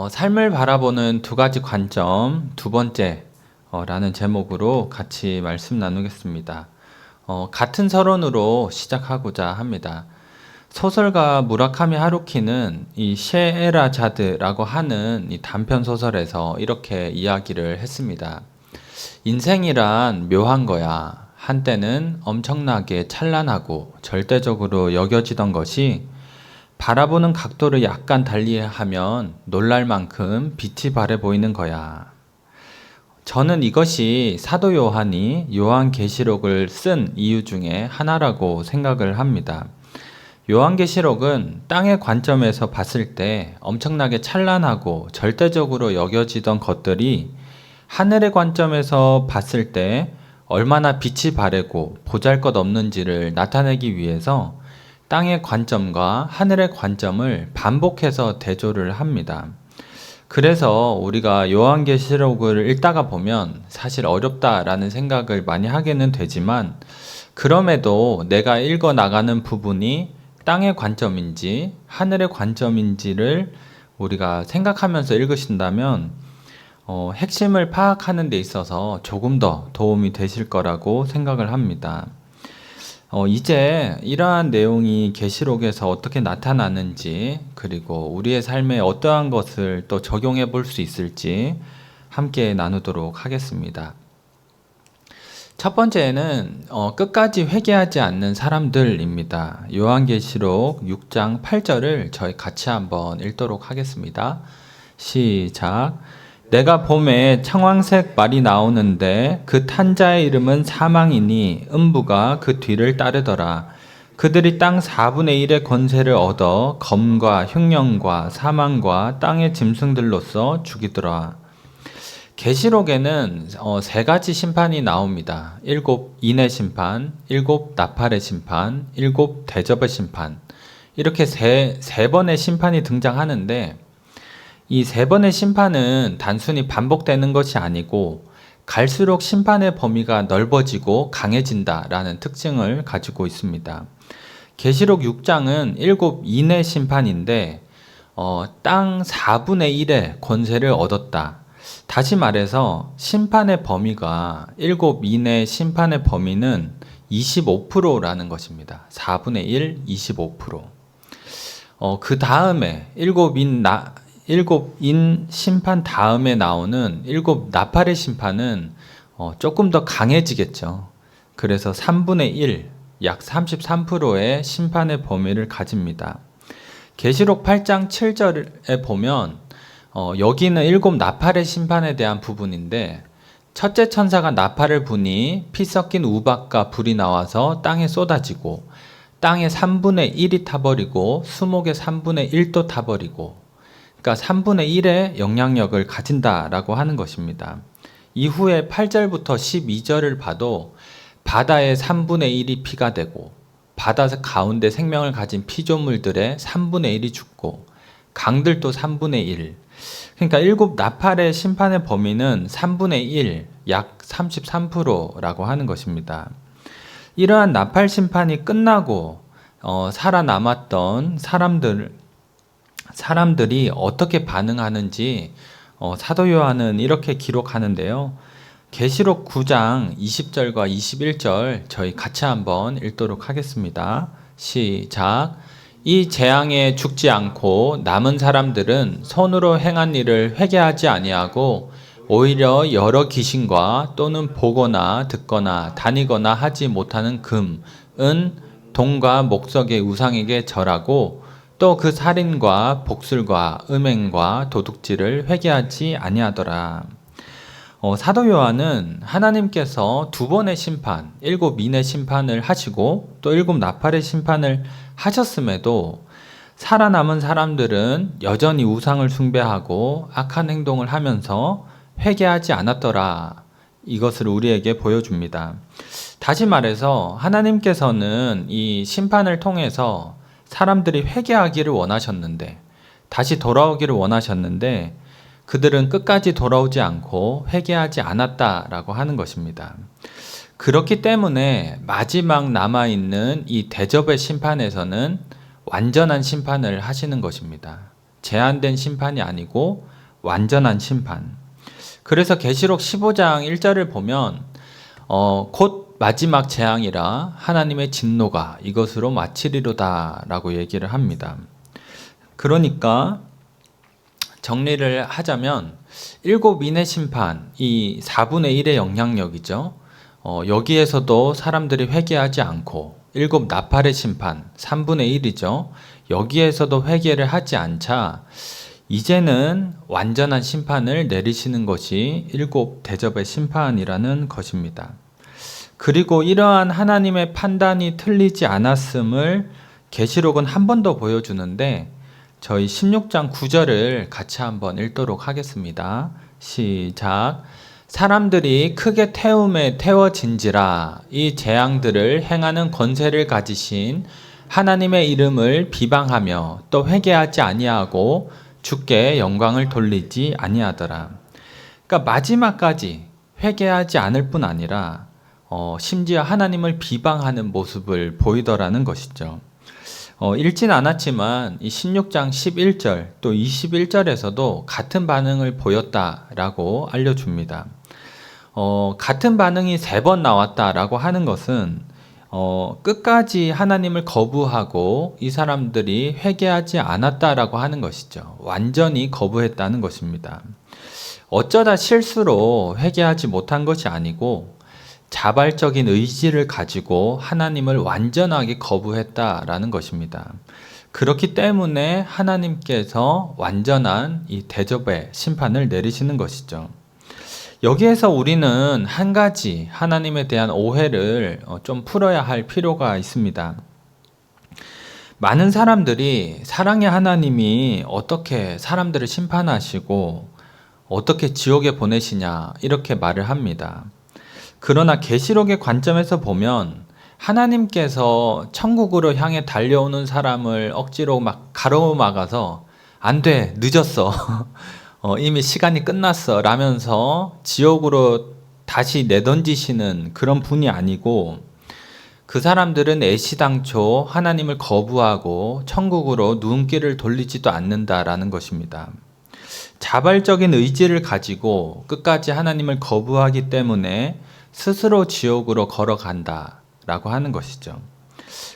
삶을 바라보는 두 가지 관점, 두 번째, 라는 제목으로 같이 말씀 나누겠습니다. 같은 서론으로 시작하고자 합니다. 소설가 무라카미 하루키는 이 셰에라자드라고 하는 이 단편 소설에서 이렇게 이야기를 했습니다. 인생이란 묘한 거야. 한때는 엄청나게 찬란하고 절대적으로 여겨지던 것이 바라보는 각도를 약간 달리하면 놀랄 만큼 빛이 바래 보이는 거야. 저는 이것이 사도 요한이 요한계시록을 쓴 이유 중에 하나라고 생각을 합니다. 요한계시록은 땅의 관점에서 봤을 때 엄청나게 찬란하고 절대적으로 여겨지던 것들이 하늘의 관점에서 봤을 때 얼마나 빛이 바래고 보잘것없는지를 나타내기 위해서 땅의 관점과 하늘의 관점을 반복해서 대조를 합니다. 그래서 우리가 요한계시록을 읽다가 보면 사실 어렵다라는 생각을 많이 하게는 되지만, 그럼에도 내가 읽어 나가는 부분이 땅의 관점인지 하늘의 관점인지를 우리가 생각하면서 읽으신다면 핵심을 파악하는 데 있어서 조금 더 도움이 되실 거라고 생각을 합니다. 이제 이러한 내용이 계시록에서 어떻게 나타나는지, 그리고 우리의 삶에 어떠한 것을 또 적용해 볼 수 있을지 함께 나누도록 하겠습니다. 첫 번째는 끝까지 회개하지 않는 사람들입니다. 요한계시록 6장 8절을 저희 같이 한번 읽도록 하겠습니다. 시작. 내가 봄에 청황색 말이 나오는데 그 탄 자의 이름은 사망이니 음부가 그 뒤를 따르더라. 그들이 땅 4분의 1의 권세를 얻어 검과 흉령과 사망과 땅의 짐승들로서 죽이더라. 계시록에는 세 가지 심판이 나옵니다. 7 인의 심판, 7 나팔의 심판, 7 대접의 심판. 이렇게 세 번의 심판이 등장하는데, 이 세 번의 심판은 단순히 반복되는 것이 아니고 갈수록 심판의 범위가 넓어지고 강해진다라는 특징을 가지고 있습니다. 계시록 6장은 7 인의 심판인데 땅 4분의 1의 권세를 얻었다. 다시 말해서 심판의 범위가 7 인의 심판의 범위는 25%라는 것입니다. 4분의 1, 25%. 그 다음에 7 인 심판 다음에 나오는 7 나팔의 심판은 조금 더 강해지겠죠. 그래서 3분의 1, 약 33%의 심판의 범위를 가집니다. 계시록 8장 7절에 보면 여기는 7 나팔의 심판에 대한 부분인데, 첫째 천사가 나팔을 부니 피 섞인 우박과 불이 나와서 땅에 쏟아지고 땅의 3분의 1이 타버리고 수목의 3분의 1도 타버리고, 그러니까 3분의 1의 영향력을 가진다라고 하는 것입니다. 이후에 8절부터 12절을 봐도 바다의 3분의 1이 피가 되고 바다 가운데 생명을 가진 피조물들의 3분의 1이 죽고 강들도 3분의 1. 그러니까 7 나팔의 심판의 범위는 3분의 1, 약 33%라고 하는 것입니다. 이러한 나팔 심판이 끝나고 살아남았던 사람들이 어떻게 반응하는지 사도 요한은 이렇게 기록하는데요. 계시록 9장 20절과 21절 저희 같이 한번 읽도록 하겠습니다. 시작. 이 재앙에 죽지 않고 남은 사람들은 손으로 행한 일을 회개하지 아니하고 오히려 여러 귀신과 또는 보거나 듣거나 다니거나 하지 못하는 금, 은, 동과 목석의 우상에게 절하고 또 그 살인과 복술과 음행과 도둑질을 회개하지 아니하더라. 사도 요한은 하나님께서 두 번의 심판, 7 인의 심판을 하시고 또 7 나팔의 심판을 하셨음에도 살아남은 사람들은 여전히 우상을 숭배하고 악한 행동을 하면서 회개하지 않았더라. 이것을 우리에게 보여줍니다. 다시 말해서 하나님께서는 이 심판을 통해서 사람들이 회개하기를 원하셨는데, 다시 돌아오기를 원하셨는데 그들은 끝까지 돌아오지 않고 회개하지 않았다라고 하는 것입니다. 그렇기 때문에 마지막 남아있는 이 대접의 심판에서는 완전한 심판을 하시는 것입니다. 제한된 심판이 아니고 완전한 심판. 그래서 계시록 15장 1절을 보면 곧 마지막 재앙이라 하나님의 진노가 이것으로 마치리로다 라고 얘기를 합니다. 그러니까 정리를 하자면 7인의 심판, 이 4분의 1의 영향력이죠. 여기에서도 사람들이 회개하지 않고 7 나팔의 심판, 3분의 1이죠. 여기에서도 회개를 하지 않자 이제는 완전한 심판을 내리시는 것이 7 대접의 심판이라는 것입니다. 그리고 이러한 하나님의 판단이 틀리지 않았음을 계시록은 한 번 더 보여주는데 저희 16장 9절을 같이 한번 읽도록 하겠습니다. 시작. 사람들이 크게 태움에 태워진지라 이 재앙들을 행하는 권세를 가지신 하나님의 이름을 비방하며 또 회개하지 아니하고 주께 영광을 돌리지 아니하더라. 그러니까 마지막까지 회개하지 않을 뿐 아니라 심지어 하나님을 비방하는 모습을 보이더라는 것이죠. 읽진 않았지만 이 16장 11절 또 21절에서도 같은 반응을 보였다라고 알려줍니다. 같은 반응이 3번 나왔다라고 하는 것은 끝까지 하나님을 거부하고 이 사람들이 회개하지 않았다라고 하는 것이죠. 완전히 거부했다는 것입니다. 어쩌다 실수로 회개하지 못한 것이 아니고 자발적인 의지를 가지고 하나님을 완전하게 거부했다라는 것입니다. 그렇기 때문에 하나님께서 완전한 이 대접의 심판을 내리시는 것이죠. 여기에서 우리는 한 가지 하나님에 대한 오해를 좀 풀어야 할 필요가 있습니다. 많은 사람들이 사랑의 하나님이 어떻게 사람들을 심판하시고 어떻게 지옥에 보내시냐 이렇게 말을 합니다. 그러나 계시록의 관점에서 보면 하나님께서 천국으로 향해 달려오는 사람을 억지로 막 가로막아서 안 돼, 늦었어. 이미 시간이 끝났어 라면서 지옥으로 다시 내던지시는 그런 분이 아니고 그 사람들은 애시당초 하나님을 거부하고 천국으로 눈길을 돌리지도 않는다라는 것입니다. 자발적인 의지를 가지고 끝까지 하나님을 거부하기 때문에 스스로 지옥으로 걸어간다라고 하는 것이죠.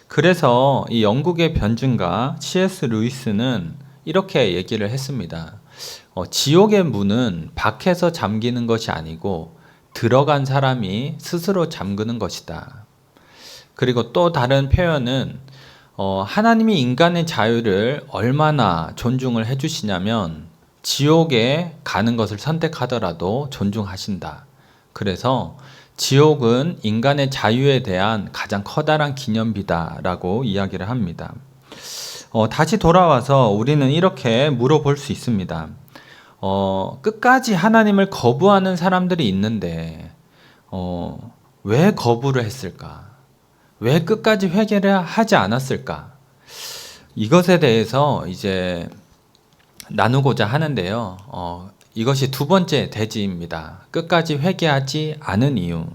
그래서 이 영국의 변증가 C.S. 루이스는 이렇게 얘기를 했습니다. 지옥의 문은 밖에서 잠기는 것이 아니고 들어간 사람이 스스로 잠그는 것이다. 그리고 또 다른 표현은 하나님이 인간의 자유를 얼마나 존중을 해주시냐면 지옥에 가는 것을 선택하더라도 존중하신다. 그래서 지옥은 인간의 자유에 대한 가장 커다란 기념비다라고 이야기를 합니다. 다시 돌아와서 우리는 이렇게 물어볼 수 있습니다. 끝까지 하나님을 거부하는 사람들이 있는데 왜 거부를 했을까? 왜 끝까지 회개를 하지 않았을까? 이것에 대해서 이제 나누고자 하는데요. 이것이 두 번째 대지입니다. 끝까지 회개하지 않은 이유.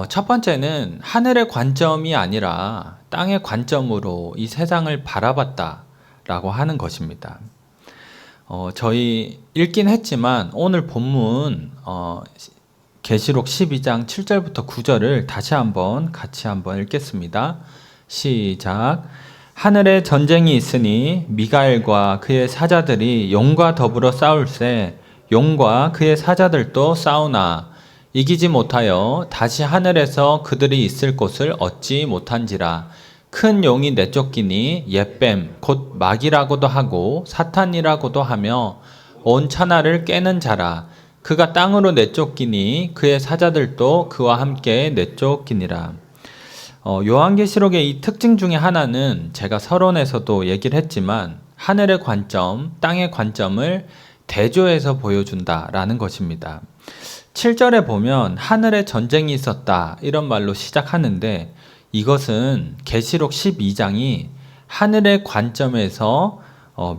첫 번째는 하늘의 관점이 아니라 땅의 관점으로 이 세상을 바라봤다라고 하는 것입니다. 저희 읽긴 했지만 오늘 본문 계시록 12장 7절부터 9절을 다시 같이 한번 읽겠습니다. 시작. 하늘에 전쟁이 있으니 미가엘과 그의 사자들이 용과 더불어 싸울세 용과 그의 사자들도 싸우나 이기지 못하여 다시 하늘에서 그들이 있을 곳을 얻지 못한지라. 큰 용이 내쫓기니 옛뱀 곧 마귀라고도 하고 사탄이라고도 하며 온 천하를 깨는 자라. 그가 땅으로 내쫓기니 그의 사자들도 그와 함께 내쫓기니라. 요한계시록의 이 특징 중에 하나는 제가 서론에서도 얘기를 했지만 하늘의 관점, 땅의 관점을 대조해서 보여준다라는 것입니다. 7절에 보면 하늘에 전쟁이 있었다 이런 말로 시작하는데 이것은 계시록 12장이 하늘의 관점에서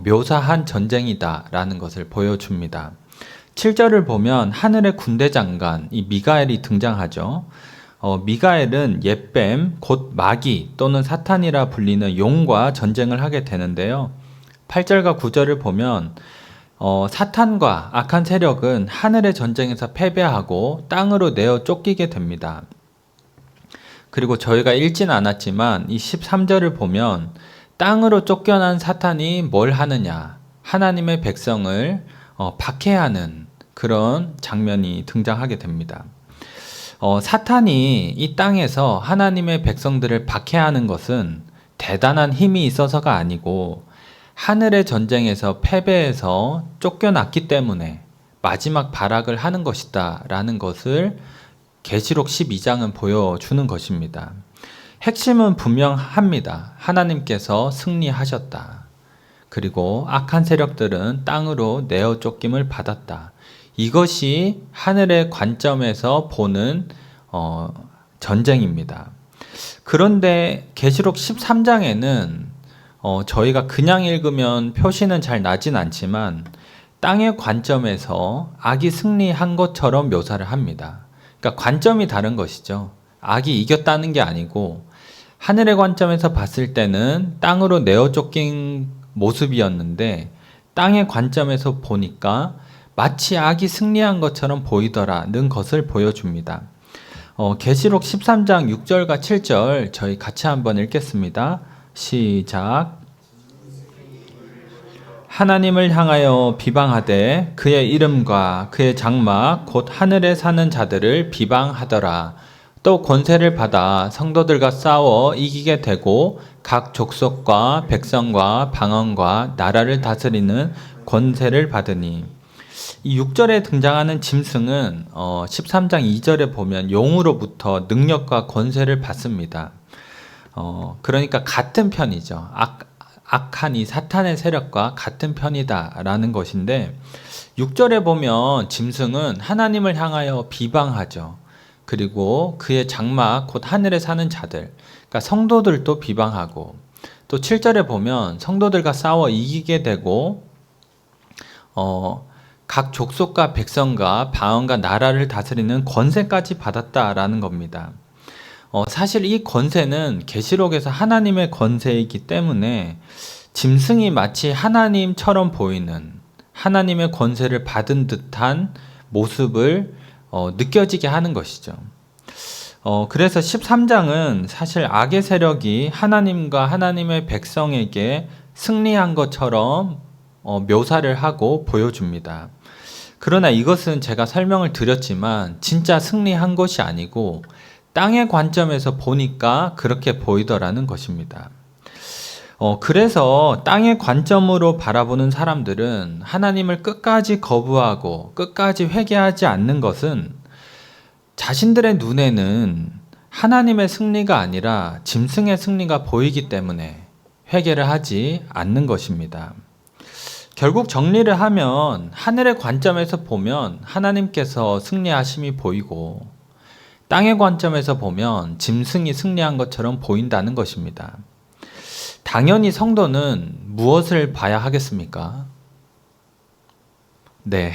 묘사한 전쟁이다 라는 것을 보여줍니다. 7절을 보면 하늘의 군대 장관 이 미가엘이 등장하죠. 미가엘은 옛뱀 곧 마귀 또는 사탄이라 불리는 용과 전쟁을 하게 되는데요. 8절과 9절을 보면 사탄과 악한 세력은 하늘의 전쟁에서 패배하고 땅으로 내어 쫓기게 됩니다. 그리고 저희가 읽진 않았지만 이 13절을 보면 땅으로 쫓겨난 사탄이 뭘 하느냐? 하나님의 백성을 박해하는 그런 장면이 등장하게 됩니다. 사탄이 이 땅에서 하나님의 백성들을 박해하는 것은 대단한 힘이 있어서가 아니고 하늘의 전쟁에서 패배해서 쫓겨났기 때문에 마지막 발악을 하는 것이다 라는 것을 계시록 12장은 보여주는 것입니다. 핵심은 분명합니다. 하나님께서 승리하셨다. 그리고 악한 세력들은 땅으로 내어 쫓김을 받았다. 이것이 하늘의 관점에서 보는 전쟁입니다. 그런데 계시록 13장에는 저희가 그냥 읽으면 표시는 잘 나진 않지만 땅의 관점에서 악이 승리한 것처럼 묘사를 합니다. 그러니까 관점이 다른 것이죠. 악이 이겼다는 게 아니고 하늘의 관점에서 봤을 때는 땅으로 내어 쫓긴 모습이었는데 땅의 관점에서 보니까 마치 악이 승리한 것처럼 보이더라는 것을 보여줍니다. 계시록 13장 6절과 7절 저희 같이 한번 읽겠습니다. 시작. 하나님을 향하여 비방하되 그의 이름과 그의 장막 곧 하늘에 사는 자들을 비방하더라. 또 권세를 받아 성도들과 싸워 이기게 되고 각 족속과 백성과 방언과 나라를 다스리는 권세를 받으니. 이 6절에 등장하는 짐승은 13장 2절에 보면 용으로부터 능력과 권세를 받습니다. 그러니까 같은 편이죠. 악한 이 사탄의 세력과 같은 편이다라는 것인데 6절에 보면 짐승은 하나님을 향하여 비방하죠. 그리고 그의 장막 곧 하늘에 사는 자들, 그러니까 성도들도 비방하고 또 7절에 보면 성도들과 싸워 이기게 되고 각 족속과 백성과 방언과 나라를 다스리는 권세까지 받았다라는 겁니다. 사실 이 권세는 계시록에서 하나님의 권세이기 때문에 짐승이 마치 하나님처럼 보이는 하나님의 권세를 받은 듯한 모습을 느껴지게 하는 것이죠. 그래서 13장은 사실 악의 세력이 하나님과 하나님의 백성에게 승리한 것처럼 묘사를 하고 보여줍니다. 그러나 이것은 제가 설명을 드렸지만 진짜 승리한 것이 아니고 땅의 관점에서 보니까 그렇게 보이더라는 것입니다. 그래서 땅의 관점으로 바라보는 사람들은 하나님을 끝까지 거부하고 끝까지 회개하지 않는 것은 자신들의 눈에는 하나님의 승리가 아니라 짐승의 승리가 보이기 때문에 회개를 하지 않는 것입니다. 결국 정리를 하면 하늘의 관점에서 보면 하나님께서 승리하심이 보이고 땅의 관점에서 보면 짐승이 승리한 것처럼 보인다는 것입니다. 당연히 성도는 무엇을 봐야 하겠습니까? 네.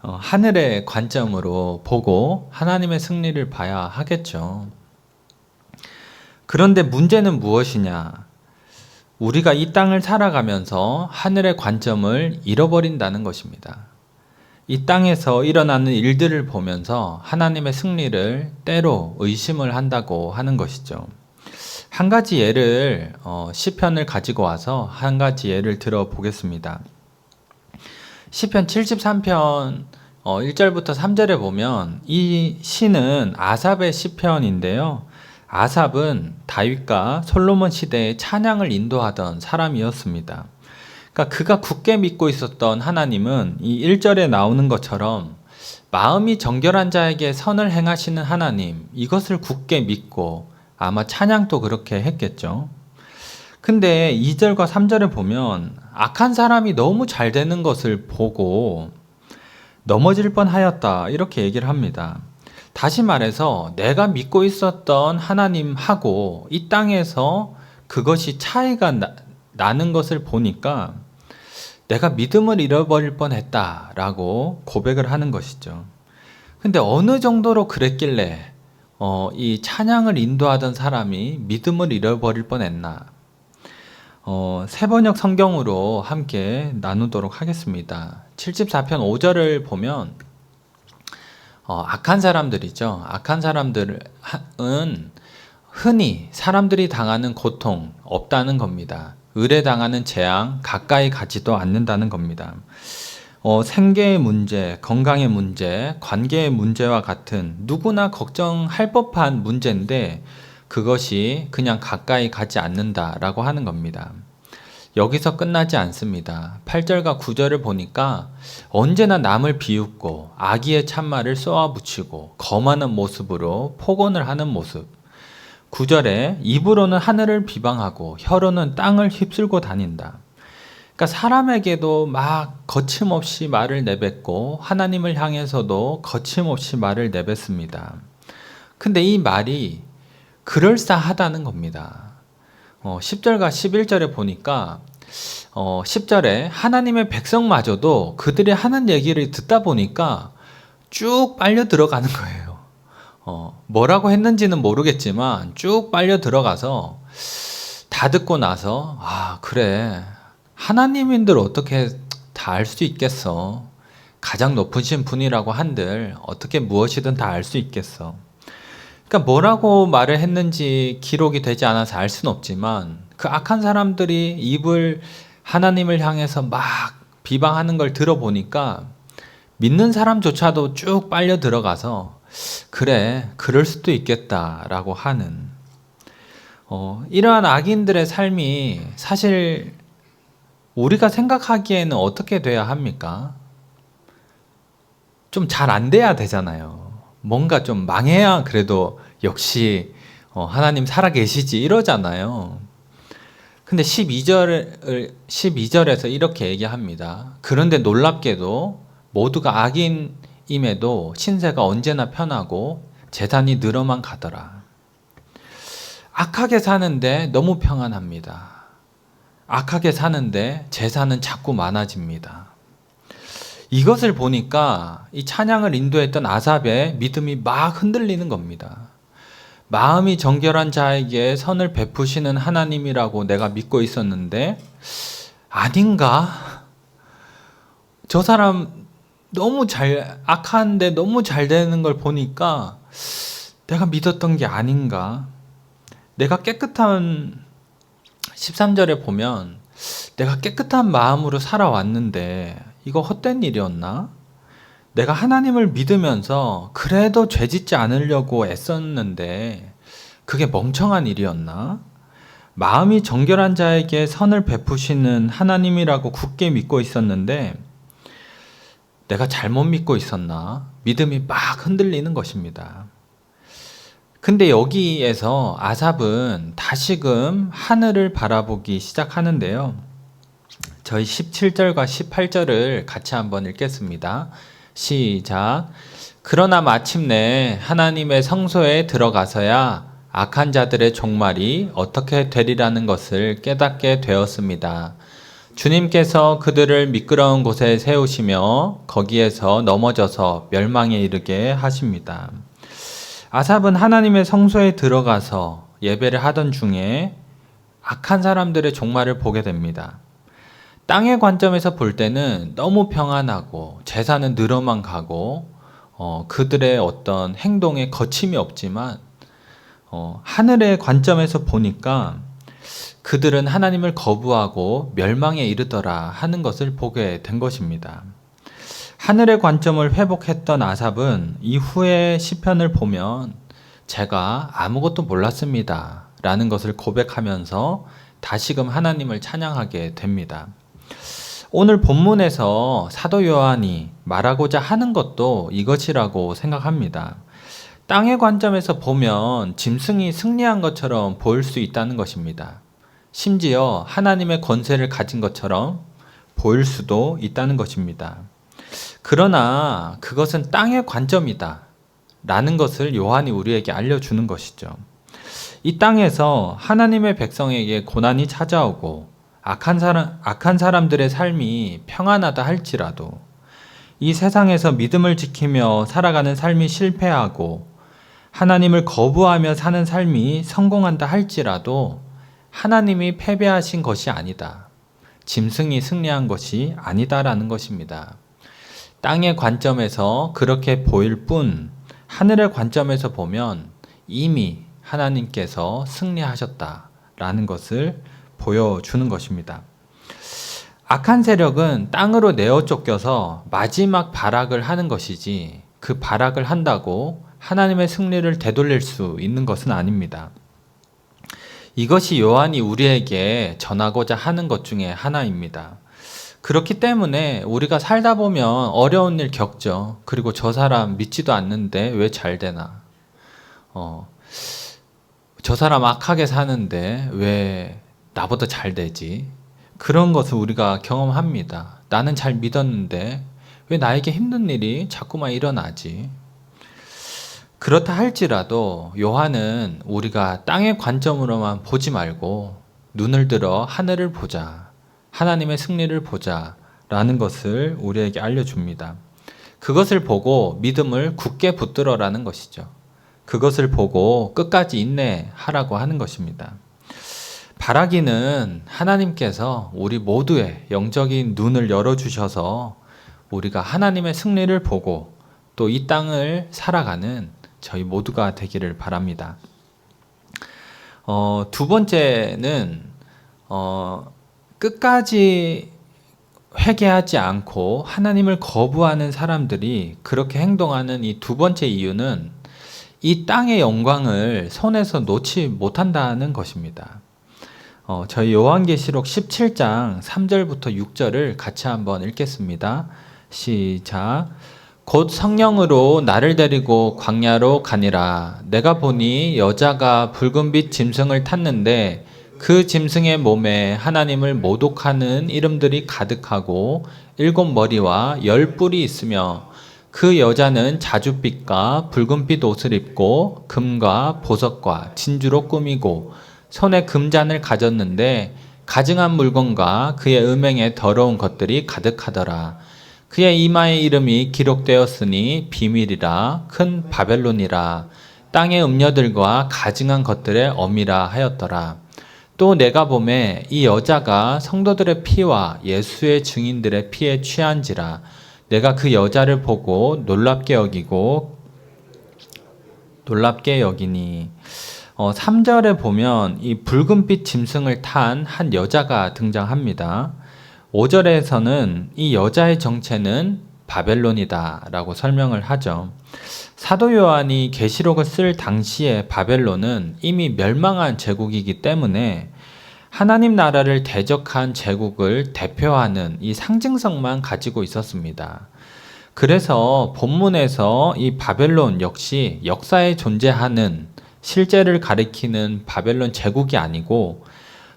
하늘의 관점으로 보고 하나님의 승리를 봐야 하겠죠. 그런데 문제는 무엇이냐? 우리가 이 땅을 살아가면서 하늘의 관점을 잃어버린다는 것입니다. 이 땅에서 일어나는 일들을 보면서 하나님의 승리를 때로 의심을 한다고 하는 것이죠. 한 가지 예를 시편을 가지고 와서 한 가지 예를 들어보겠습니다. 시편 73편 1절부터 3절에 보면 이 시는 아삽의 시편인데요. 아삽은 다윗과 솔로몬 시대에 찬양을 인도하던 사람이었습니다. 그러니까 그가 굳게 믿고 있었던 하나님은 이 1절에 나오는 것처럼 마음이 정결한 자에게 선을 행하시는 하나님, 이것을 굳게 믿고 아마 찬양도 그렇게 했겠죠. 근데 2절과 3절에 보면 악한 사람이 너무 잘 되는 것을 보고 넘어질 뻔하였다 이렇게 얘기를 합니다. 다시 말해서 내가 믿고 있었던 하나님하고 이 땅에서 그것이 차이가 나는 것을 보니까 내가 믿음을 잃어버릴 뻔했다라고 고백을 하는 것이죠. 근데 어느 정도로 그랬길래 이 찬양을 인도하던 사람이 믿음을 잃어버릴 뻔했나? 세번역 성경으로 함께 나누도록 하겠습니다. 74편 5절을 보면 악한 사람들이죠. 악한 사람들은 흔히 사람들이 당하는 고통 없다는 겁니다. 의뢰 당하는 재앙 가까이 가지도 않는다는 겁니다. 생계의 문제, 건강의 문제, 관계의 문제와 같은 누구나 걱정할 법한 문제인데 그것이 그냥 가까이 가지 않는다라고 하는 겁니다. 여기서 끝나지 않습니다. 8절과 9절을 보니까 언제나 남을 비웃고 악의의 참말을 쏘아붙이고 거만한 모습으로 폭언을 하는 모습. 9절에 입으로는 하늘을 비방하고 혀로는 땅을 휩쓸고 다닌다. 그러니까 사람에게도 막 거침없이 말을 내뱉고 하나님을 향해서도 거침없이 말을 내뱉습니다. 근데 이 말이 그럴싸하다는 겁니다. 10절과 11절에 보니까 10절에 하나님의 백성마저도 그들이 하는 얘기를 듣다 보니까 쭉 빨려 들어가는 거예요. 뭐라고 했는지는 모르겠지만 쭉 빨려 들어가서 다 듣고 나서 그래 하나님인들 어떻게 다 알 수 있겠어. 가장 높으신 분이라고 한들 어떻게 무엇이든 다 알 수 있겠어. 그러니까 뭐라고 말을 했는지 기록이 되지 않아서 알 수는 없지만 그 악한 사람들이 입을 하나님을 향해서 막 비방하는 걸 들어보니까 믿는 사람조차도 쭉 빨려 들어가서 그래 그럴 수도 있겠다라고 하는 이러한 악인들의 삶이 사실 우리가 생각하기에는 어떻게 돼야 합니까? 좀 잘 안 돼야 되잖아요. 뭔가 좀 망해야 그래도 역시 하나님 살아계시지 이러잖아요. 근데 12절에서 이렇게 얘기합니다. 그런데 놀랍게도 모두가 악인임에도 신세가 언제나 편하고 재산이 늘어만 가더라. 악하게 사는데 너무 평안합니다. 악하게 사는데 재산은 자꾸 많아집니다. 이것을 보니까 이 찬양을 인도했던 아삽의 믿음이 막 흔들리는 겁니다. 마음이 정결한 자에게 선을 베푸시는 하나님이라고 내가 믿고 있었는데 아닌가? 저 사람 너무 악한데 너무 잘 되는 걸 보니까 내가 믿었던 게 아닌가? 내가 깨끗한 13절에 보면 내가 깨끗한 마음으로 살아왔는데 이거 헛된 일이었나? 내가 하나님을 믿으면서 그래도 죄짓지 않으려고 애썼는데 그게 멍청한 일이었나? 마음이 정결한 자에게 선을 베푸시는 하나님이라고 굳게 믿고 있었는데 내가 잘못 믿고 있었나? 믿음이 막 흔들리는 것입니다. 근데 여기에서 아삽은 다시금 하늘을 바라보기 시작하는데요. 저희 17절과 18절을 같이 한번 읽겠습니다. 시작. 그러나 마침내 하나님의 성소에 들어가서야 악한 자들의 종말이 어떻게 되리라는 것을 깨닫게 되었습니다. 주님께서 그들을 미끄러운 곳에 세우시며 거기에서 넘어져서 멸망에 이르게 하십니다. 아삽은 하나님의 성소에 들어가서 예배를 하던 중에 악한 사람들의 종말을 보게 됩니다. 땅의 관점에서 볼 때는 너무 평안하고 재산은 늘어만 가고 그들의 어떤 행동에 거침이 없지만 하늘의 관점에서 보니까 그들은 하나님을 거부하고 멸망에 이르더라 하는 것을 보게 된 것입니다. 하늘의 관점을 회복했던 아삽은 이후의 시편을 보면 제가 아무것도 몰랐습니다 라는 것을 고백하면서 다시금 하나님을 찬양하게 됩니다. 오늘 본문에서 사도 요한이 말하고자 하는 것도 이것이라고 생각합니다. 땅의 관점에서 보면 짐승이 승리한 것처럼 보일 수 있다는 것입니다. 심지어 하나님의 권세를 가진 것처럼 보일 수도 있다는 것입니다. 그러나 그것은 땅의 관점이다 라는 것을 요한이 우리에게 알려주는 것이죠. 이 땅에서 하나님의 백성에게 고난이 찾아오고 악한 사람들의 삶이 평안하다 할지라도 이 세상에서 믿음을 지키며 살아가는 삶이 실패하고 하나님을 거부하며 사는 삶이 성공한다 할지라도 하나님이 패배하신 것이 아니다. 짐승이 승리한 것이 아니다라는 것입니다. 땅의 관점에서 그렇게 보일 뿐 하늘의 관점에서 보면 이미 하나님께서 승리하셨다라는 것을 보여주는 것입니다. 악한 세력은 땅으로 내어 쫓겨서 마지막 발악을 하는 것이지 그 발악을 한다고 하나님의 승리를 되돌릴 수 있는 것은 아닙니다. 이것이 요한이 우리에게 전하고자 하는 것 중에 하나입니다. 그렇기 때문에 우리가 살다 보면 어려운 일 겪죠. 그리고 저 사람 믿지도 않는데 왜 잘 되나? 저 사람 악하게 사는데 왜 나보다 잘 되지? 그런 것을 우리가 경험합니다. 나는 잘 믿었는데 왜 나에게 힘든 일이 자꾸만 일어나지? 그렇다 할지라도 요한은 우리가 땅의 관점으로만 보지 말고 눈을 들어 하늘을 보자, 하나님의 승리를 보자 라는 것을 우리에게 알려줍니다. 그것을 보고 믿음을 굳게 붙들어라는 것이죠. 그것을 보고 끝까지 인내하라고 하는 것입니다. 바라기는 하나님께서 우리 모두의 영적인 눈을 열어주셔서 우리가 하나님의 승리를 보고 또 이 땅을 살아가는 저희 모두가 되기를 바랍니다. 두 번째는 끝까지 회개하지 않고 하나님을 거부하는 사람들이 그렇게 행동하는 이 두 번째 이유는 이 땅의 영광을 손에서 놓지 못한다는 것입니다. 저희 요한계시록 17장 3절부터 6절을 같이 한번 읽겠습니다. 시작. 곧 성령으로 나를 데리고 광야로 가니라. 내가 보니 여자가 붉은빛 짐승을 탔는데 그 짐승의 몸에 하나님을 모독하는 이름들이 가득하고 7머리와 10뿔이 있으며 그 여자는 자줏빛과 붉은빛 옷을 입고 금과 보석과 진주로 꾸미고 손에 금잔을 가졌는데 가증한 물건과 그의 음행에 더러운 것들이 가득하더라. 그의 이마에 이름이 기록되었으니 비밀이라 큰 바벨론이라 땅의 음녀들과 가증한 것들의 어미라 하였더라. 또 내가 보매 이 여자가 성도들의 피와 예수의 증인들의 피에 취한지라. 내가 그 여자를 보고 놀랍게 여기니 3절에 보면 이 붉은빛 짐승을 탄 한 여자가 등장합니다. 5절에서는 이 여자의 정체는 바벨론이다 라고 설명을 하죠. 사도 요한이 계시록을 쓸 당시에 바벨론은 이미 멸망한 제국이기 때문에 하나님 나라를 대적한 제국을 대표하는 이 상징성만 가지고 있었습니다. 그래서 본문에서 이 바벨론 역시 역사에 존재하는 실제를 가리키는 바벨론 제국이 아니고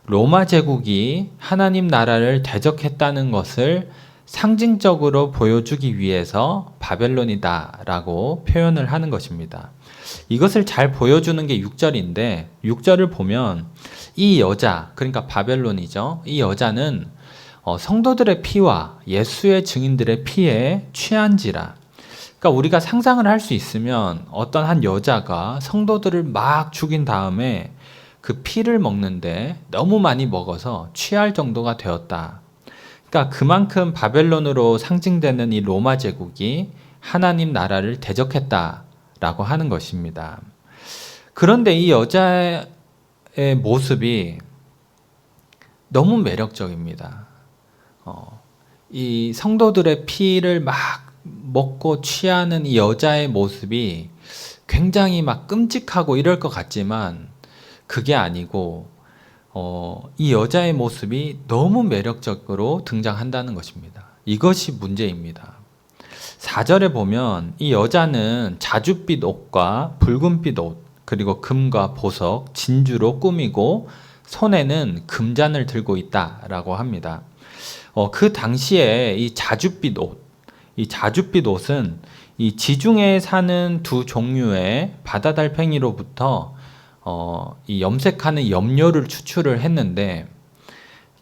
로마 제국이 하나님 나라를 대적했다는 것을 상징적으로 보여주기 위해서 바벨론이다 라고 표현을 하는 것입니다. 이것을 잘 보여주는 게 6절인데 6절을 보면 이 여자, 그러니까 바벨론이죠. 이 여자는 성도들의 피와 예수의 증인들의 피에 취한지라. 그러니까 우리가 상상을 할 수 있으면 어떤 한 여자가 성도들을 막 죽인 다음에 그 피를 먹는데 너무 많이 먹어서 취할 정도가 되었다. 그러니까 그만큼 바벨론으로 상징되는 이 로마 제국이 하나님 나라를 대적했다라고 하는 것입니다. 그런데 이 여자의 모습이 너무 매력적입니다. 이 성도들의 피를 막 먹고 취하는 이 여자의 모습이 굉장히 막 끔찍하고 이럴 것 같지만 그게 아니고 이 여자의 모습이 너무 매력적으로 등장한다는 것입니다. 이것이 문제입니다. 4절에 보면 이 여자는 자줏빛 옷과 붉은빛 옷 그리고 금과 보석, 진주로 꾸미고 손에는 금잔을 들고 있다라고 합니다. 그 당시에 이 자줏빛 옷, 이 자줏빛 옷은 이 지중해에 사는 두 종류의 바다 달팽이로부터 이 염색하는 염료를 추출을 했는데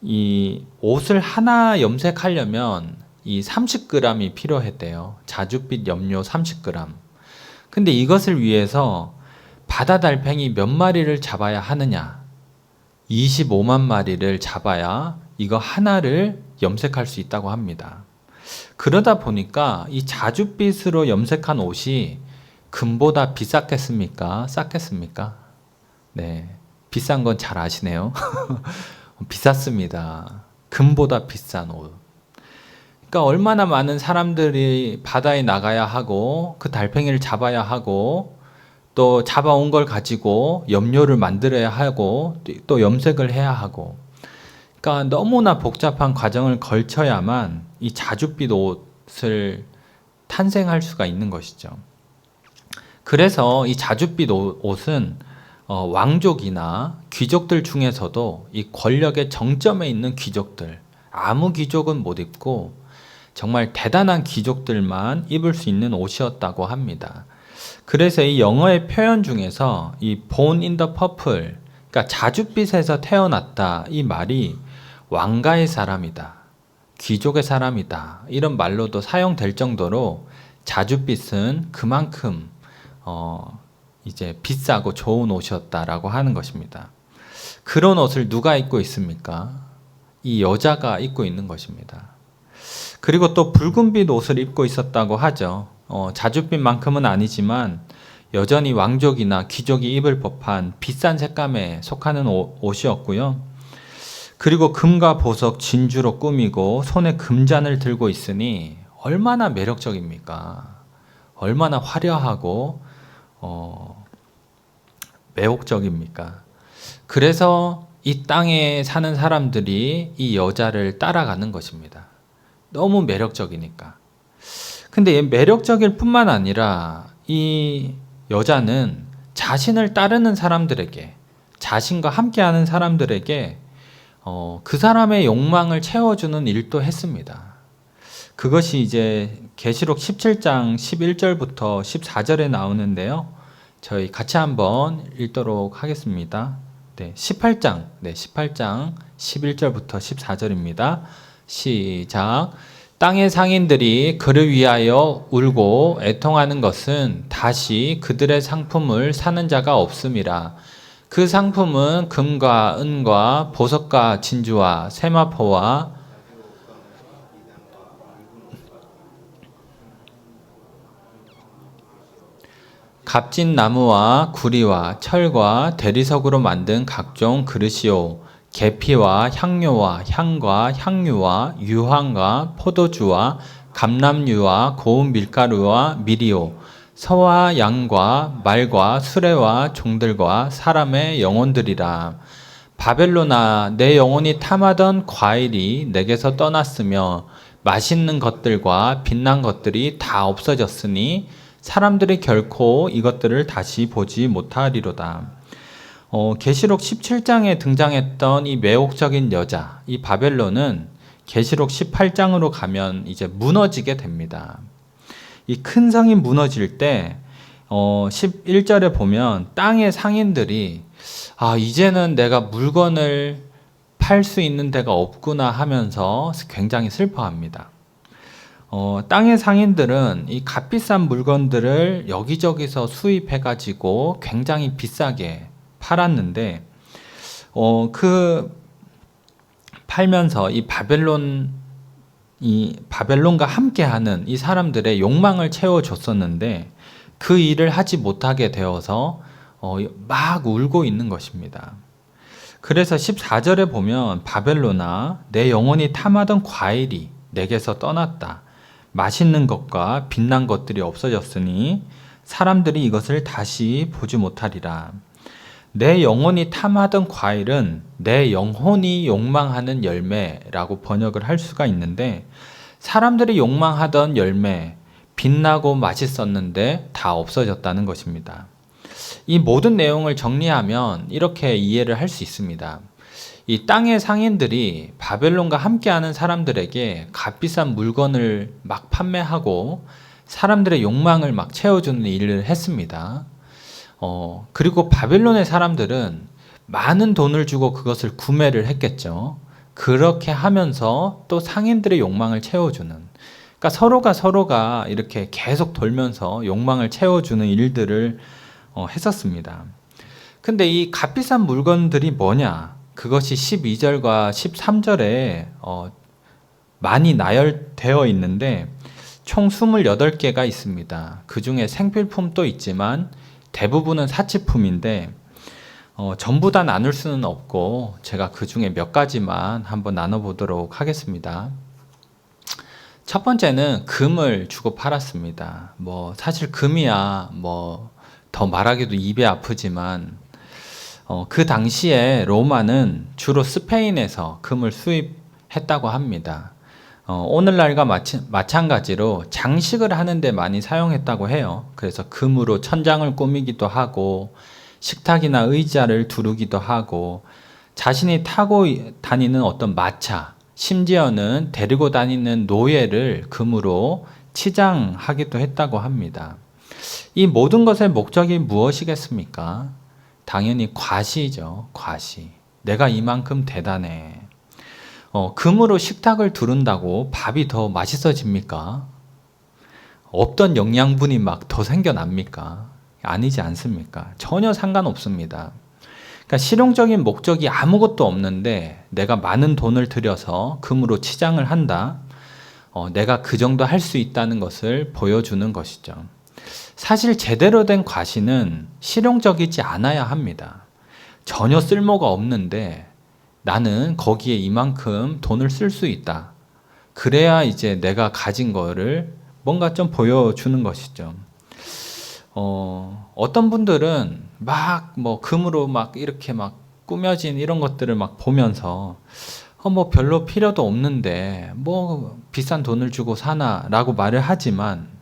이 옷을 하나 염색하려면 이 30g이 필요했대요. 자줏빛 염료 30g. 근데 이것을 위해서 바다 달팽이 몇 마리를 잡아야 하느냐? 25만 마리를 잡아야 이거 하나를 염색할 수 있다고 합니다. 그러다 보니까 이 자줏빛으로 염색한 옷이 금보다 비쌌겠습니까? 쌌겠습니까? 네. 비싼 건 잘 아시네요. 비쌌습니다. 금보다 비싼 옷. 그러니까 얼마나 많은 사람들이 바다에 나가야 하고 그 달팽이를 잡아야 하고 또 잡아온 걸 가지고 염료를 만들어야 하고 또 염색을 해야 하고 그러니까 너무나 복잡한 과정을 걸쳐야만 이 자줏빛 옷을 탄생할 수가 있는 것이죠. 그래서 이 자줏빛 옷은 왕족이나 귀족들 중에서도 이 권력의 정점에 있는 귀족들, 아무 귀족은 못 입고 정말 대단한 귀족들만 입을 수 있는 옷이었다고 합니다. 그래서 이 영어의 표현 중에서 이 born in the purple, 그러니까 자줏빛에서 태어났다 이 말이 왕가의 사람이다, 귀족의 사람이다 이런 말로도 사용될 정도로 자줏빛은 그만큼 이제 비싸고 좋은 옷이었다라고 하는 것입니다. 그런 옷을 누가 입고 있습니까? 이 여자가 입고 있는 것입니다. 그리고 또 붉은빛 옷을 입고 있었다고 하죠. 자줏빛만큼은 아니지만 여전히 왕족이나 귀족이 입을 법한 비싼 색감에 속하는 옷이었고요. 그리고 금과 보석, 진주로 꾸미고 손에 금잔을 들고 있으니 얼마나 매력적입니까? 얼마나 화려하고 매혹적입니까? 그래서 이 땅에 사는 사람들이 이 여자를 따라가는 것입니다. 너무 매력적이니까. 근데 매력적일 뿐만 아니라 이 여자는 자신을 따르는 사람들에게, 자신과 함께하는 사람들에게 그 사람의 욕망을 채워주는 일도 했습니다. 그것이 이제 계시록 17장 11절부터 14절에 나오는데요. 저희 같이 한번 읽도록 하겠습니다. 네, 18장 11절부터 14절입니다. 시작. 땅의 상인들이 그를 위하여 울고 애통하는 것은 다시 그들의 상품을 사는 자가 없음이라. 그 상품은 금과 은과 보석과 진주와 세마포와 값진 나무와 구리와 철과 대리석으로 만든 각종 그릇이요 계피와 향료와 향과 향유와 유황과 포도주와 감람유와 고운 밀가루와 밀이요 소와 양과 말과 수레와 종들과 사람의 영혼들이라. 바벨론아, 내 영혼이 탐하던 과일이 내게서 떠났으며 맛있는 것들과 빛난 것들이 다 없어졌으니 사람들이 결코 이것들을 다시 보지 못하리로다. 계시록 17장에 등장했던 이 매혹적인 여자, 이 바벨론은 계시록 18장으로 가면 이제 무너지게 됩니다. 이 큰 성이 무너질 때 11절에 보면 땅의 상인들이 이제는 내가 물건을 팔 수 있는 데가 없구나 하면서 굉장히 슬퍼합니다. 땅의 상인들은 이 값비싼 물건들을 여기저기서 수입해가지고 굉장히 비싸게 팔았는데, 팔면서 이 바벨론과 함께하는 이 사람들의 욕망을 채워줬었는데, 그 일을 하지 못하게 되어서 막 울고 있는 것입니다. 그래서 14절에 보면 바벨론아, 내 영혼이 탐하던 과일이 내게서 떠났다. 맛있는 것과 빛난 것들이 없어졌으니 사람들이 이것을 다시 보지 못하리라. 내 영혼이 탐하던 과일은 내 영혼이 욕망하는 열매라고 번역을 할 수가 있는데, 사람들이 욕망하던 열매, 빛나고 맛있었는데 다 없어졌다는 것입니다. 이 모든 내용을 정리하면 이렇게 이해를 할 수 있습니다. 이 땅의 상인들이 바벨론과 함께하는 사람들에게 값비싼 물건을 막 판매하고 사람들의 욕망을 막 채워주는 일을 했습니다. 그리고 바벨론의 사람들은 많은 돈을 주고 그것을 구매를 했겠죠. 그렇게 하면서 또 상인들의 욕망을 채워주는, 그러니까 서로가 이렇게 계속 돌면서 욕망을 채워주는 일들을 했었습니다. 근데 이 값비싼 물건들이 뭐냐? 그것이 12절과 13절에 많이 나열되어 있는데 총 28개가 있습니다. 그 중에 생필품도 있지만 대부분은 사치품인데 전부 다 나눌 수는 없고 제가 그 중에 몇 가지만 한번 나눠보도록 하겠습니다. 첫 번째는 금을 주고 팔았습니다. 사실 금이야 더 말하기도 입이 아프지만 그 당시에 로마는 주로 스페인에서 금을 수입했다고 합니다. 오늘날과 마찬가지로 장식을 하는데 많이 사용했다고 해요. 그래서 금으로 천장을 꾸미기도 하고 식탁이나 의자를 두르기도 하고 자신이 타고 다니는 어떤 마차, 심지어는 데리고 다니는 노예를 금으로 치장하기도 했다고 합니다. 이 모든 것의 목적이 무엇이겠습니까? 당연히 과시죠. 과시. 내가 이만큼 대단해. 금으로 식탁을 두른다고 밥이 더 맛있어집니까? 없던 영양분이 막 더 생겨납니까? 아니지 않습니까? 전혀 상관없습니다. 그러니까 실용적인 목적이 아무것도 없는데 내가 많은 돈을 들여서 금으로 치장을 한다. 내가 그 정도 할 수 있다는 것을 보여주는 것이죠. 사실 제대로 된 과시는 실용적이지 않아야 합니다. 전혀 쓸모가 없는데 나는 거기에 이만큼 돈을 쓸 수 있다. 그래야 이제 내가 가진 거를 뭔가 좀 보여주는 것이죠. 어떤 분들은 금으로 이렇게 꾸며진 이런 것들을 보면서 별로 필요도 없는데 비싼 돈을 주고 사나 라고 말을 하지만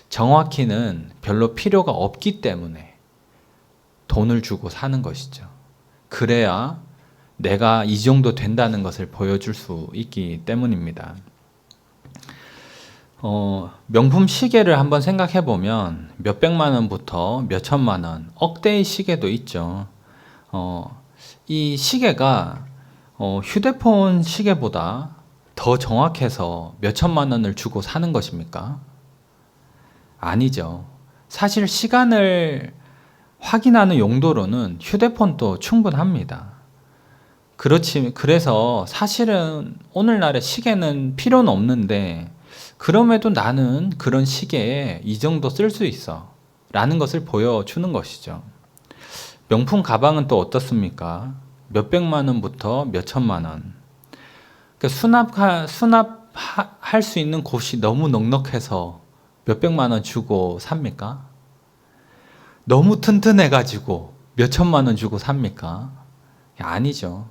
정확히는 별로 필요가 없기 때문에 돈을 주고 사는 것이죠. 그래야 내가 이 정도 된다는 것을 보여줄 수 있기 때문입니다. 명품 시계를 한번 생각해 보면 몇백만 원부터 몇천만 원, 억대의 시계도 있죠. 이 시계가 휴대폰 시계보다 더 정확해서 몇천만 원을 주고 사는 것입니까? 아니죠. 사실 시간을 확인하는 용도로는 휴대폰도 충분합니다. 그래서 사실은 오늘날의 시계는 필요는 없는데 그럼에도 나는 그런 시계에 이 정도 쓸 수 있어 라는 것을 보여주는 것이죠. 명품 가방은 또 어떻습니까? 몇백만 원부터 몇천만 원. 그러니까 수납할 수 있는 곳이 너무 넉넉해서 몇백만 원 주고 삽니까? 너무 튼튼해가지고 몇천만 원 주고 삽니까? 아니죠.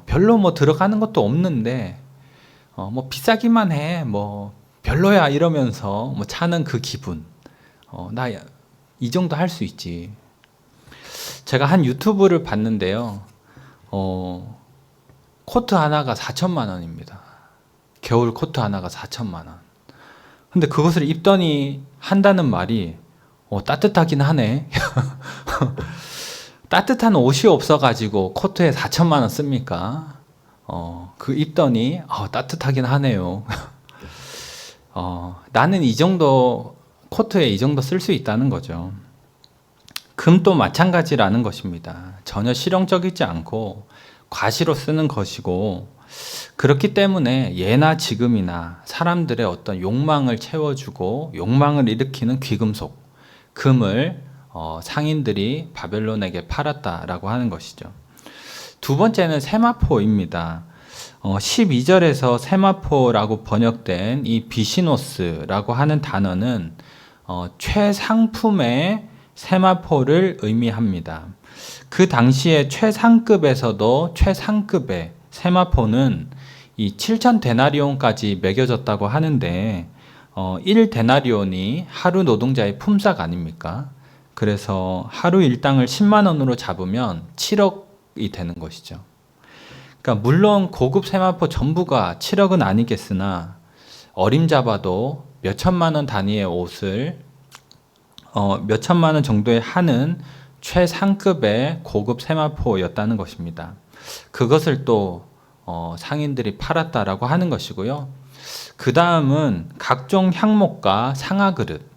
별로 들어가는 것도 없는데 비싸기만 해 별로야 이러면서 차는 그 기분. 나 이 정도 할 수 있지. 제가 한 유튜브를 봤는데요. 코트 하나가 4천만 원입니다. 겨울 코트 하나가 4천만 원. 근데 그것을 입더니 한다는 말이 따뜻하긴 하네. 따뜻한 옷이 없어가지고 코트에 4천만 원 씁니까? 그 입더니 따뜻하긴 하네요. 나는 이 정도 코트에 이 정도 쓸 수 있다는 거죠. 금도 마찬가지라는 것입니다. 전혀 실용적이지 않고 과시로 쓰는 것이고 그렇기 때문에 예나 지금이나 사람들의 어떤 욕망을 채워주고 욕망을 일으키는 귀금속, 금을 상인들이 바벨론에게 팔았다라고 하는 것이죠. 두 번째는 세마포입니다. 12절에서 세마포라고 번역된 이 비시노스라고 하는 단어는 최상품의 세마포를 의미합니다. 그 당시에 최상급에서도 최상급의 세마포는 이 7천 데나리온까지 매겨졌다고 하는데 1 데나리온이 하루 노동자의 품삯 아닙니까? 그래서 하루 일당을 10만 원으로 잡으면 7억이 되는 것이죠. 그러니까 물론 고급 세마포 전부가 7억은 아니겠으나 어림잡아도 몇 천만 원 단위의 옷을 몇 천만 원 정도에 하는 최상급의 고급 세마포였다는 것입니다. 그것을 또 상인들이 팔았다라고 하는 것이고요. 그 다음은 각종 향목과 상아그릇.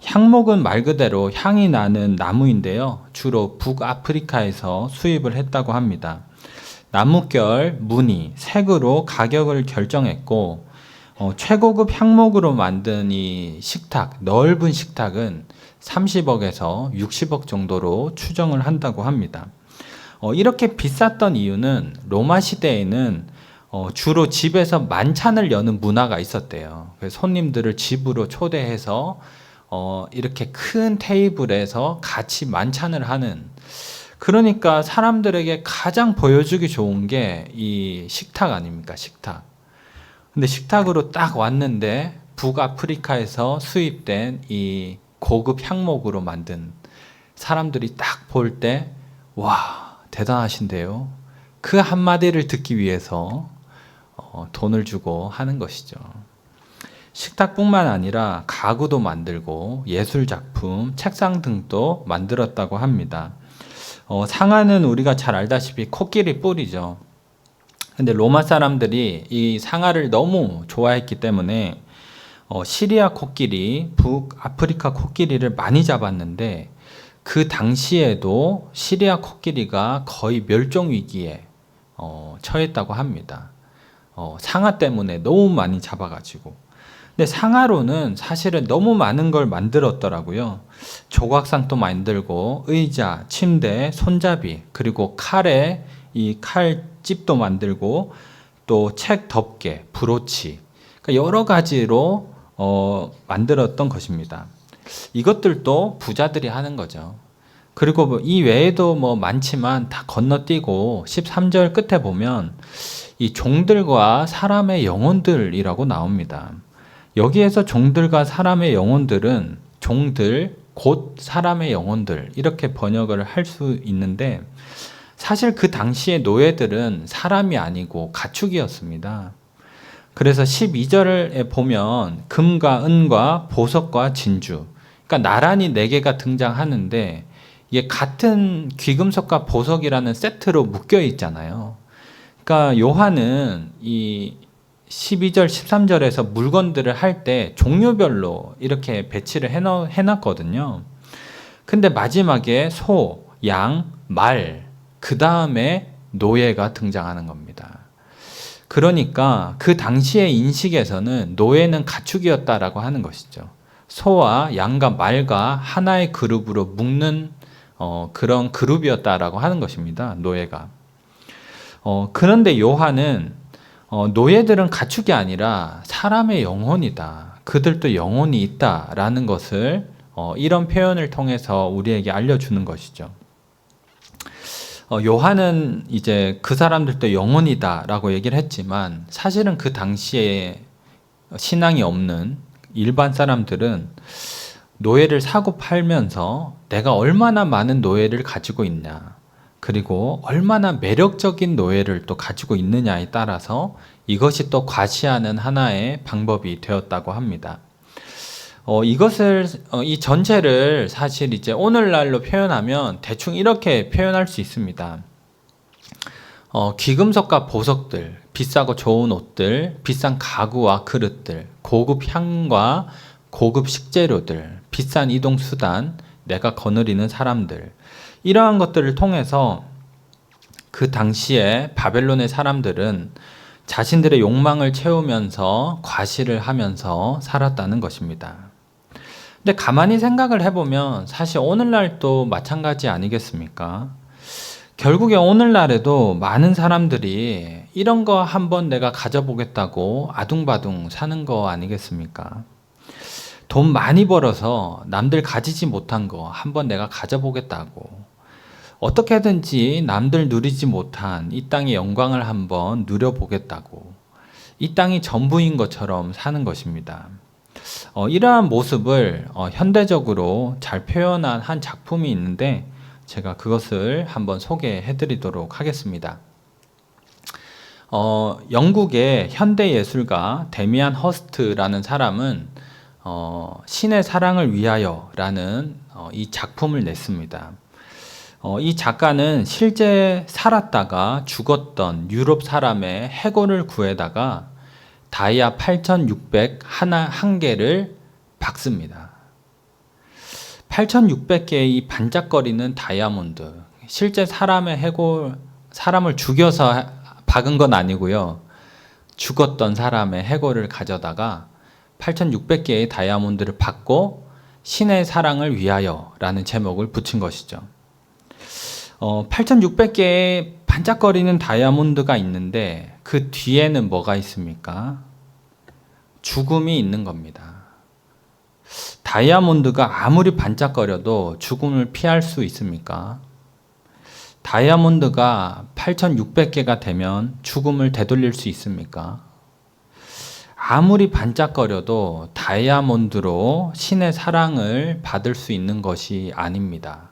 향목은 말 그대로 향이 나는 나무인데요. 주로 북아프리카에서 수입을 했다고 합니다. 나뭇결, 무늬, 색으로 가격을 결정했고 최고급 향목으로 만든 이 식탁, 넓은 식탁은 30억에서 60억 정도로 추정을 한다고 합니다. 이렇게 비쌌던 이유는 로마 시대에는 주로 집에서 만찬을 여는 문화가 있었대요. 그래서 손님들을 집으로 초대해서 이렇게 큰 테이블에서 같이 만찬을 하는, 그러니까 사람들에게 가장 보여주기 좋은 게 이 식탁 아닙니까? 식탁. 근데 식탁으로 딱 왔는데 북아프리카에서 수입된 이 고급 향목으로 만든, 사람들이 딱 볼 때 와, 대단하신데요. 그 한마디를 듣기 위해서 돈을 주고 하는 것이죠. 식탁뿐만 아니라 가구도 만들고 예술작품, 책상 등도 만들었다고 합니다. 상아는 우리가 잘 알다시피 코끼리 뿔이죠. 근데 로마 사람들이 이 상아를 너무 좋아했기 때문에 시리아 코끼리, 북아프리카 코끼리를 많이 잡았는데 그 당시에도 시리아 코끼리가 거의 멸종 위기에 처했다고 합니다. 상아 때문에 너무 많이 잡아가지고. 근데 상아로는 사실은 너무 많은 걸 만들었더라고요. 조각상도 만들고 의자, 침대, 손잡이, 그리고 칼에 이 칼집도 만들고 또 책 덮개, 브로치, 그러니까 여러 가지로 만들었던 것입니다. 이것들도 부자들이 하는 거죠. 그리고 이 외에도 많지만 다 건너뛰고 13절 끝에 보면 이 종들과 사람의 영혼들이라고 나옵니다. 여기에서 종들과 사람의 영혼들은 종들 곧 사람의 영혼들 이렇게 번역을 할 수 있는데, 사실 그 당시의 노예들은 사람이 아니고 가축이었습니다. 그래서 12절에 보면 금과 은과 보석과 진주, 그러니까 나란히 4개가 등장하는데 이게 같은 귀금속과 보석이라는 세트로 묶여 있잖아요. 그러니까 요한은 이 12절, 13절에서 물건들을 할 때 종류별로 이렇게 배치를 해놨거든요. 근데 마지막에 소, 양, 말, 그 다음에 노예가 등장하는 겁니다. 그러니까 그 당시의 인식에서는 노예는 가축이었다라고 하는 것이죠. 소와 양과 말과 하나의 그룹으로 묶는 그런 그룹이었다라고 하는 것입니다. 노예가. 그런데 요한은 노예들은 가축이 아니라 사람의 영혼이다. 그들도 영혼이 있다라는 것을 이런 표현을 통해서 우리에게 알려주는 것이죠. 요한은 이제 그 사람들도 영혼이다라고 얘기를 했지만 사실은 그 당시에 신앙이 없는 일반 사람들은 노예를 사고 팔면서 내가 얼마나 많은 노예를 가지고 있냐, 그리고 얼마나 매력적인 노예를 또 가지고 있느냐에 따라서 이것이 또 과시하는 하나의 방법이 되었다고 합니다. 이 전체를 사실 이제 오늘날로 표현하면 대충 이렇게 표현할 수 있습니다. 귀금속과 보석들, 비싸고 좋은 옷들, 비싼 가구와 그릇들, 고급 향과 고급 식재료들, 비싼 이동 수단, 내가 거느리는 사람들, 이러한 것들을 통해서 그 당시에 바벨론의 사람들은 자신들의 욕망을 채우면서 과시를 하면서 살았다는 것입니다. 근데 가만히 생각을 해보면 사실 오늘날도 마찬가지 아니겠습니까? 결국에 오늘날에도 많은 사람들이 이런 거 한번 내가 가져보겠다고 아둥바둥 사는 거 아니겠습니까? 돈 많이 벌어서 남들 가지지 못한 거 한번 내가 가져보겠다고, 어떻게든지 남들 누리지 못한 이 땅의 영광을 한번 누려보겠다고, 이 땅이 전부인 것처럼 사는 것입니다. 이러한 모습을 현대적으로 잘 표현한 한 작품이 있는데 제가 그것을 한번 소개해 드리도록 하겠습니다. 영국의 현대 예술가 데미안 허스트라는 사람은 신의 사랑을 위하여라는 이 작품을 냈습니다. 이 작가는 실제 살았다가 죽었던 유럽 사람의 해골을 구해다가 다이아 8,600 한 개를 박습니다. 8,600개의 이 반짝거리는 다이아몬드, 실제 사람의 해골 사람을 죽여서 박은 건 아니고요. 죽었던 사람의 해골을 가져다가 8,600개의 다이아몬드를 받고 신의 사랑을 위하여 라는 제목을 붙인 것이죠. 8,600개의 반짝거리는 다이아몬드가 있는데 그 뒤에는 뭐가 있습니까? 죽음이 있는 겁니다. 다이아몬드가 아무리 반짝거려도 죽음을 피할 수 있습니까? 다이아몬드가 8,600개가 되면 죽음을 되돌릴 수 있습니까? 아무리 반짝거려도 다이아몬드로 신의 사랑을 받을 수 있는 것이 아닙니다.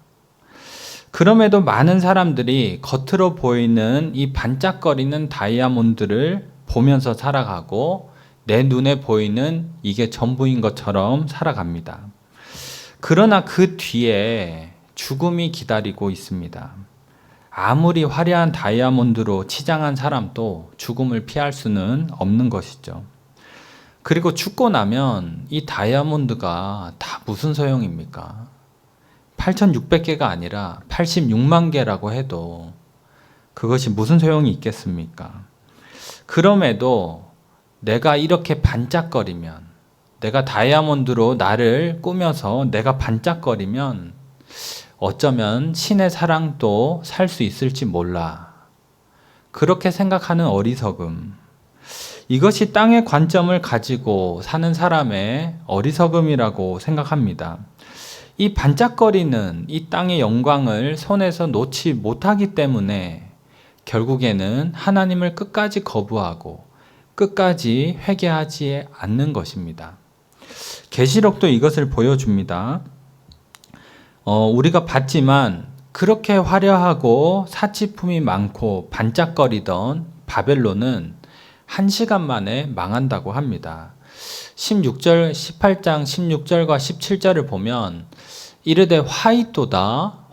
그럼에도 많은 사람들이 겉으로 보이는 이 반짝거리는 다이아몬드를 보면서 살아가고 내 눈에 보이는 이게 전부인 것처럼 살아갑니다. 그러나 그 뒤에 죽음이 기다리고 있습니다. 아무리 화려한 다이아몬드로 치장한 사람도 죽음을 피할 수는 없는 것이죠. 그리고 죽고 나면 이 다이아몬드가 다 무슨 소용입니까? 8,600개가 아니라 86만 개라고 해도 그것이 무슨 소용이 있겠습니까? 그럼에도 내가 이렇게 반짝거리면, 내가 다이아몬드로 나를 꾸며서 내가 반짝거리면 어쩌면 신의 사랑도 살 수 있을지 몰라. 그렇게 생각하는 어리석음. 이것이 땅의 관점을 가지고 사는 사람의 어리석음이라고 생각합니다. 이 반짝거리는 이 땅의 영광을 손에서 놓지 못하기 때문에 결국에는 하나님을 끝까지 거부하고 끝까지 회개하지 않는 것입니다. 계시록도 이것을 보여줍니다. 우리가 봤지만 그렇게 화려하고 사치품이 많고 반짝거리던 바벨론은 1시간 만에 망한다고 합니다. 18장 16절과 17절을 보면 이르되 화이토다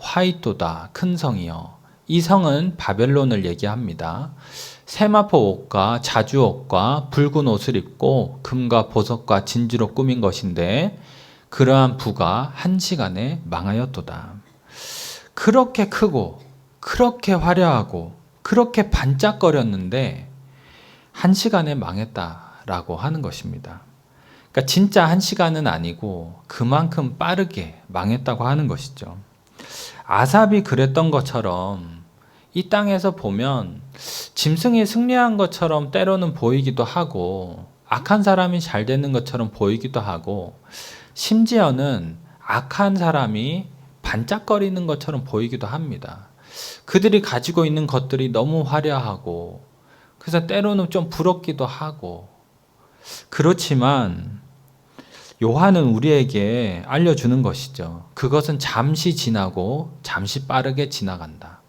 큰 성이여. 이 성은 바벨론을 얘기합니다. 세마포 옷과 자주옷과 붉은 옷을 입고 금과 보석과 진주로 꾸민 것인데 그러한 부가 1시간에 망하였도다. 그렇게 크고 그렇게 화려하고 그렇게 반짝거렸는데 1시간에 망했다라고 하는 것입니다. 그러니까 진짜 1시간은 아니고 그만큼 빠르게 망했다고 하는 것이죠. 아삽이 그랬던 것처럼 이 땅에서 보면 짐승이 승리한 것처럼 때로는 보이기도 하고 악한 사람이 잘 되는 것처럼 보이기도 하고 심지어는 악한 사람이 반짝거리는 것처럼 보이기도 합니다. 그들이 가지고 있는 것들이 너무 화려하고 그래서 때로는 좀 부럽기도 하고 그렇지만 요한은 우리에게 알려주는 것이죠. 그것은 잠시 지나고 잠시 빠르게 지나간다.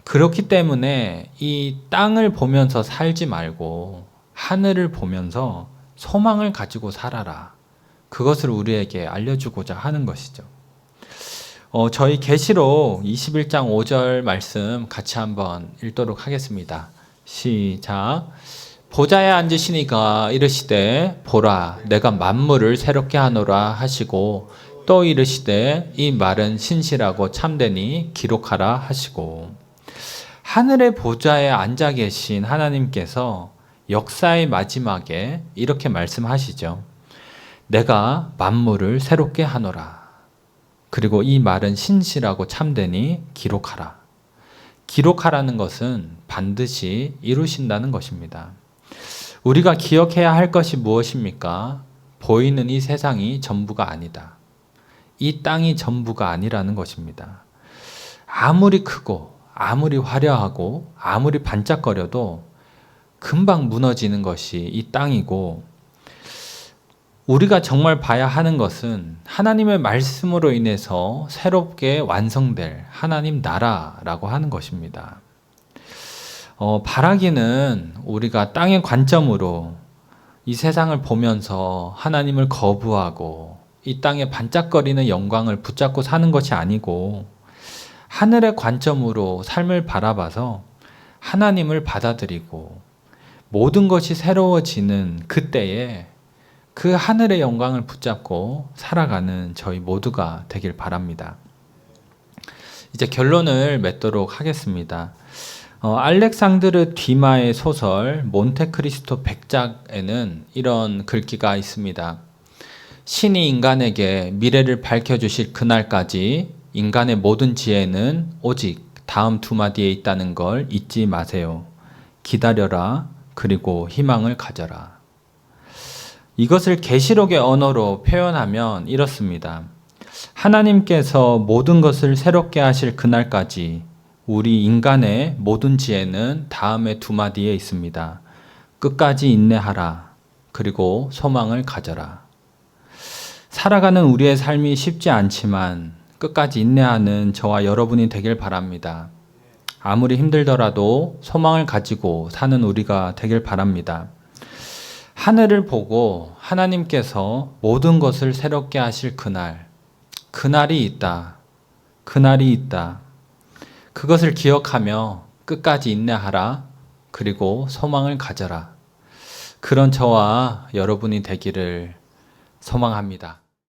그렇기 때문에 이 땅을 보면서 살지 말고 하늘을 보면서 소망을 가지고 살아라. 그것을 우리에게 알려주고자 하는 것이죠. 저희 계시록 21장 5절 말씀 같이 한번 읽도록 하겠습니다. 시작. 보좌에 앉으시니가 이르시되 보라 내가 만물을 새롭게 하노라 하시고 또 이르시되 이 말은 신실하고 참되니 기록하라 하시고 하늘의 보좌에 앉아 계신 하나님께서 역사의 마지막에 이렇게 말씀하시죠. 내가 만물을 새롭게 하노라. 그리고 이 말은 신실하고 참되니 기록하라. 기록하라는 것은 반드시 이루신다는 것입니다. 우리가 기억해야 할 것이 무엇입니까? 보이는 이 세상이 전부가 아니다. 이 땅이 전부가 아니라는 것입니다. 아무리 크고 아무리 화려하고 아무리 반짝거려도 금방 무너지는 것이 이 땅이고 우리가 정말 봐야 하는 것은 하나님의 말씀으로 인해서 새롭게 완성될 하나님 나라라고 하는 것입니다. 바라기는 우리가 땅의 관점으로 이 세상을 보면서 하나님을 거부하고 이 땅의 반짝거리는 영광을 붙잡고 사는 것이 아니고 하늘의 관점으로 삶을 바라봐서 하나님을 받아들이고 모든 것이 새로워지는 그때에 그 하늘의 영광을 붙잡고 살아가는 저희 모두가 되길 바랍니다. 이제 결론을 맺도록 하겠습니다. 알렉상드르 뒤마의 소설 몬테크리스토 백작에는 이런 글귀가 있습니다. 신이 인간에게 미래를 밝혀주실 그날까지 인간의 모든 지혜는 오직 다음 두 마디에 있다는 걸 잊지 마세요. 기다려라. 그리고 희망을 가져라. 이것을 계시록의 언어로 표현하면 이렇습니다. 하나님께서 모든 것을 새롭게 하실 그날까지 우리 인간의 모든 지혜는 다음의 두 마디에 있습니다. 끝까지 인내하라. 그리고 소망을 가져라. 살아가는 우리의 삶이 쉽지 않지만 끝까지 인내하는 저와 여러분이 되길 바랍니다. 아무리 힘들더라도 소망을 가지고 사는 우리가 되길 바랍니다. 하늘을 보고 하나님께서 모든 것을 새롭게 하실 그날이 있다. 그날이 있다. 그것을 기억하며 끝까지 인내하라. 그리고 소망을 가져라. 그런 저와 여러분이 되기를 소망합니다.